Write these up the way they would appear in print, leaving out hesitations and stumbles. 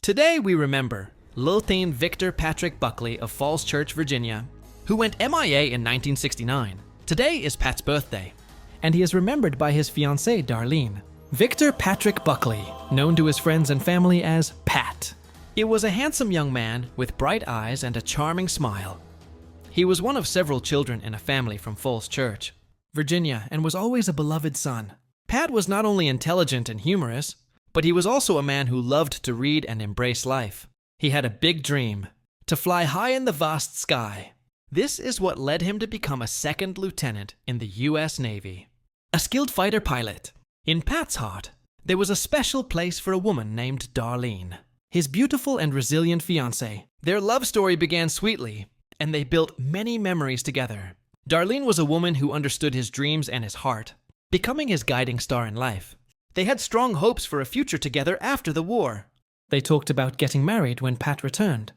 Today we remember Lieutenant Victor Patrick Buckley of Falls Church, Virginia, who went MIA in 1969. Today is Pat's birthday, and he is remembered by his fiancée, Darlene. Victor Patrick Buckley, known to his friends and family as Pat. He was a handsome young man with bright eyes and a charming smile. He was one of several children in a family from Falls Church, Virginia, and was always a beloved son. Pat was not only intelligent and humorous, but he was also a man who loved to read and embrace life. He had a big dream: to fly high in the vast sky. This is what led him to become a second lieutenant in the U.S. Navy, a skilled fighter pilot. In Pat's heart, there was a special place for a woman named Darlene, his beautiful and resilient fiancée. Their love story began sweetly, and they built many memories together. Darlene was a woman who understood his dreams and his heart, becoming his guiding star in life. They had strong hopes for a future together after the war. They talked about getting married when Pat returned,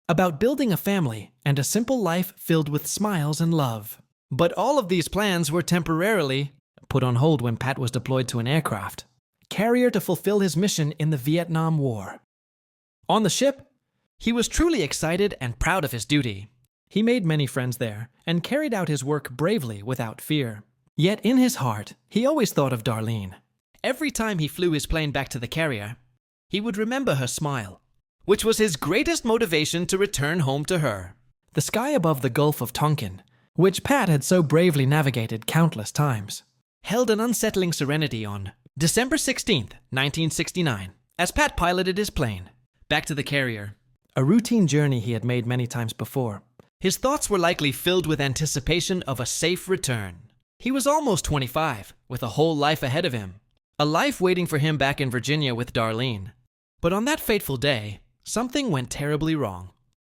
about building a family and a simple life filled with smiles and love. But all of these plans were temporarily put on hold when Pat was deployed to an aircraft carrier to fulfill his mission in the Vietnam War. On the ship, he was truly excited and proud of his duty. He made many friends there and carried out his work bravely without fear. Yet in his heart, he always thought of Darlene. Every time he flew his plane back to the carrier, he would remember her smile, which was his greatest motivation to return home to her. The sky above the Gulf of Tonkin, which Pat had so bravely navigated countless times, held an unsettling serenity on December 16th, 1969, as Pat piloted his plane back to the carrier, a routine journey he had made many times before. His thoughts were likely filled with anticipation of a safe return. He was almost 25, with a whole life ahead of him, a life waiting for him back in Virginia with Darlene. But on that fateful day, something went terribly wrong.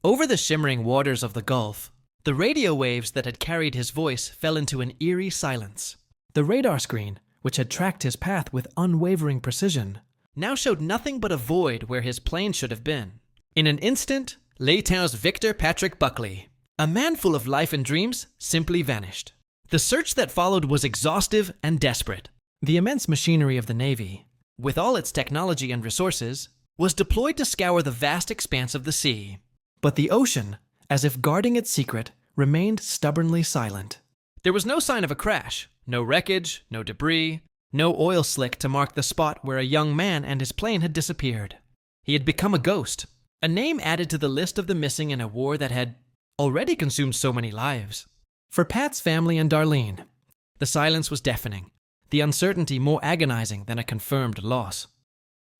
Over the shimmering waters of the Gulf, the radio waves that had carried his voice fell into an eerie silence. The radar screen, which had tracked his path with unwavering precision, now showed nothing but a void where his plane should have been. In an instant, Lieutenant Victor Patrick Buckley, a man full of life and dreams, simply vanished. The search that followed was exhaustive and desperate. The immense machinery of the Navy, with all its technology and resources, was deployed to scour the vast expanse of the sea. But the ocean, as if guarding its secret, remained stubbornly silent. There was no sign of a crash, no wreckage, no debris, no oil slick to mark the spot where a young man and his plane had disappeared. He had become a ghost, a name added to the list of the missing in a war that had already consumed so many lives. For Pat's family and Darlene, the silence was deafening, the uncertainty more agonizing than a confirmed loss.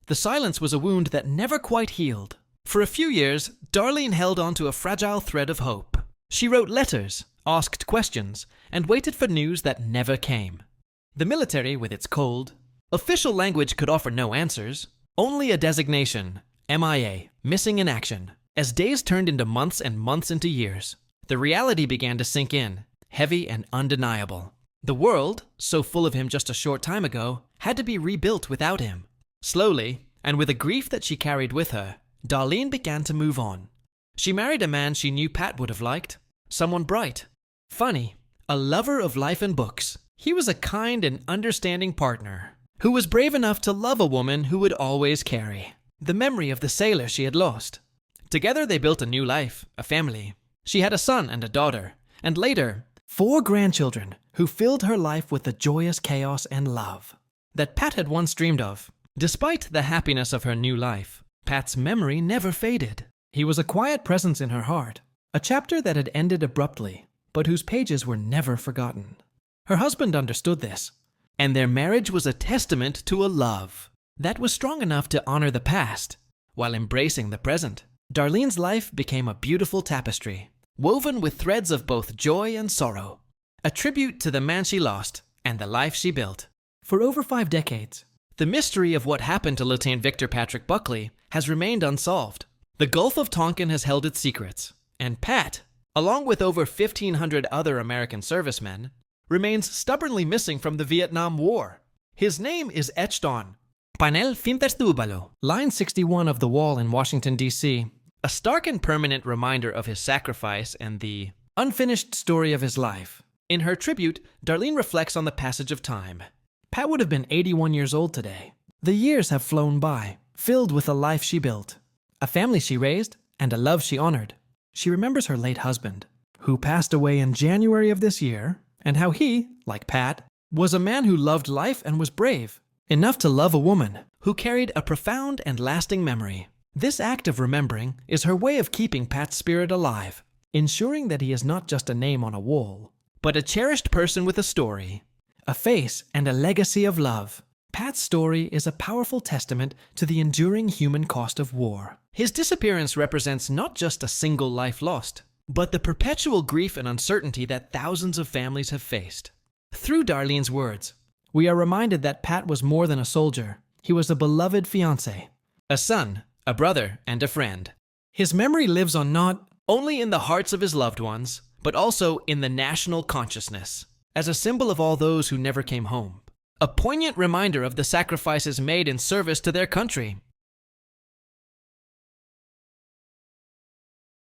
The silence was a wound that never quite healed. For a few years, Darlene held on to a fragile thread of hope. She wrote letters, asked questions, and waited for news that never came. The military, with its cold, official language could offer no answers, only a designation, MIA, missing in action. As days turned into months and months into years, the reality began to sink in, heavy and undeniable. The world, so full of him just a short time ago, had to be rebuilt without him. Slowly, and with a grief that she carried with her, Darlene began to move on. She married a man she knew Pat would have liked, someone bright, funny, a lover of life and books. He was a kind and understanding partner, who was brave enough to love a woman who would always carry the memory of the sailor she had lost. Together they built a new life, a family. She had a son and a daughter, and later, 4 grandchildren who filled her life with the joyous chaos and love that Pat had once dreamed of. Despite the happiness of her new life, Pat's memory never faded. He was a quiet presence in her heart, a chapter that had ended abruptly, but whose pages were never forgotten. Her husband understood this, and their marriage was a testament to a love that was strong enough to honor the past while embracing the present. Darlene's life became a beautiful tapestry, woven with threads of both joy and sorrow, a tribute to the man she lost and the life she built. For over 5 decades, the mystery of what happened to Lieutenant Victor Patrick Buckley has remained unsolved. The Gulf of Tonkin has held its secrets, and Pat, along with over 1,500 other American servicemen, remains stubbornly missing from the Vietnam War. His name is etched on Panel Fintestúbalo, line 61 of the wall in Washington, D.C., a stark and permanent reminder of his sacrifice and the unfinished story of his life. In her tribute, Darlene reflects on the passage of time. Pat would have been 81 years old today. The years have flown by, filled with the life she built. a family she raised, and a love she honored. She remembers her late husband, who passed away in January of this year, and how he, like Pat, was a man who loved life and was brave, enough to love a woman who carried a profound and lasting memory. This act of remembering is her way of keeping Pat's spirit alive, ensuring that he is not just a name on a wall, but a cherished person with a story, a face, and a legacy of love. Pat's story is a powerful testament to the enduring human cost of war. His disappearance represents not just a single life lost, but the perpetual grief and uncertainty that thousands of families have faced. Through Darlene's words, we are reminded that Pat was more than a soldier. He was a beloved fiancé, a son, a brother, and a friend. His memory lives on not only in the hearts of his loved ones, but also in the national consciousness, as a symbol of all those who never came home. A poignant reminder of the sacrifices made in service to their country